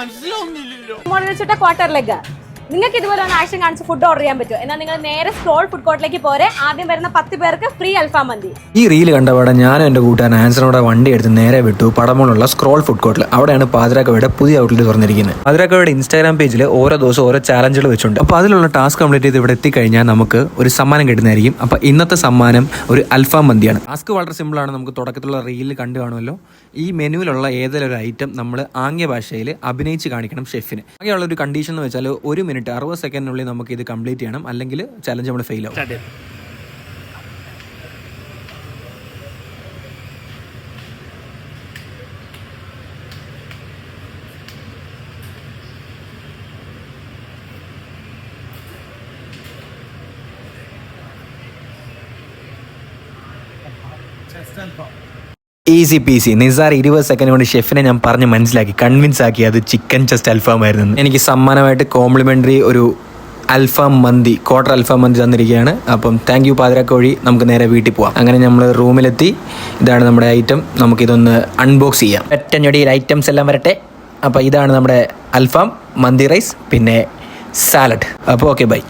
മനസ്സിലാവുന്നില്ലല്ലോ. Quarter leg നിങ്ങൾക്ക് ഇതുപോലെ ഒന്ന് ആക്ഷൻ കാണിച്ച് ഫുഡ് ഓർഡർ ചെയ്യാൻ പറ്റുമോ? എന്നാൽ നിങ്ങൾ നേരെ സ്ക്രോൾ ഫുഡ് കോർട്ടിലേക്ക് പോരെ. ആദ്യം വരുന്ന 10 പേർക്ക് ഫ്രീ അൽഫാം മന്തി. ഈ റീൽ കണ്ടപാടെ ഞാനും എൻ്റെ കൂട്ടുകാരൻ ആൻസറിനോടെ വണ്ടി എടുത്ത് നേരെ വിട്ടു പടമുള്ള സ്ക്രോൾ ഫുഡ് കോർട്ടിൽ. അവിടെയാണ് പാതിരാക്കവയുടെ പുതിയ ഔട്ട്ലെറ്റ് തുറന്നിരിക്കുന്നത്. പാതിരാക്കവയുടെ ഇൻസ്റ്റാഗ്രാം പേജിൽ ഓരോ ദിവസം ഓരോ ചാലഞ്ചുകൾ വെച്ചിട്ടുണ്ട്. അപ്പോൾ അതിലുള്ള ടാസ്ക് കംപ്ലീറ്റ് ചെയ്ത് ഇവിടെ എത്തിക്കഴിഞ്ഞാൽ നമുക്ക് ഒരു സമ്മാനം കിട്ടുന്നതായിരിക്കും. അപ്പോൾ ഇന്നത്തെ സമ്മാനം ഒരു അൽഫാം മന്തിയാണ്. ടാസ്ക് വളരെ സിമ്പിളാണ്. നമുക്ക് തുടക്കത്തിലുള്ള റീലിൽ കണ്ടു കാണുമല്ലോ. ഈ മെനുവിലുള്ള ഏതെങ്കിലും ഒരു ഐറ്റം നമ്മൾ ആംഗ്യ ഭാഷയിൽ അഭിനയിച്ച് കാണിക്കണം ഷെഫിന്. ആകെയുള്ള ഒരു കണ്ടീഷൻ എന്ന് വെച്ചാൽ 1 മിനിറ്റ് 60 സെക്കൻഡിനുള്ളിൽ നമുക്ക് ഇത് കംപ്ലീറ്റ് ചെയ്യണം, അല്ലെങ്കിൽ ചലഞ്ച് നമ്മൾ ഫെയിൽ ആവും. Easy peasy. നിസാർ 20 സെക്കൻഡ് കൊണ്ട് ഷെഫിനെ ഞാൻ പറഞ്ഞ് മനസ്സിലാക്കി, കൺവിൻസ് ആക്കി അത് ചിക്കൻ ചെസ്റ്റ് അൽഫാം ആയിരുന്നു. എനിക്ക് സമ്മാനമായിട്ട് കോംപ്ലിമെൻ്ററി ഒരു അൽഫാം മന്തി, ക്വാർട്ടർ അൽഫാം മന്തി തന്നിരിക്കുകയാണ്. അപ്പം താങ്ക് യു പാതിരാക്കോഴി. നമുക്ക് നേരെ വീട്ടിൽ പോവാം. അങ്ങനെ നമ്മൾ റൂമിലെത്തി. ഇതാണ് നമ്മുടെ ഐറ്റം. നമുക്കിതൊന്ന് അൺബോക്സ് ചെയ്യാം. ഒറ്റഞ്ഞൊടിയിൽ ഐറ്റംസ് എല്ലാം വരട്ടെ. അപ്പോൾ ഇതാണ് നമ്മുടെ അൽഫാം, മന്തി റൈസ്, പിന്നെ സാലഡ്. അപ്പോൾ ഓക്കെ, ബൈ.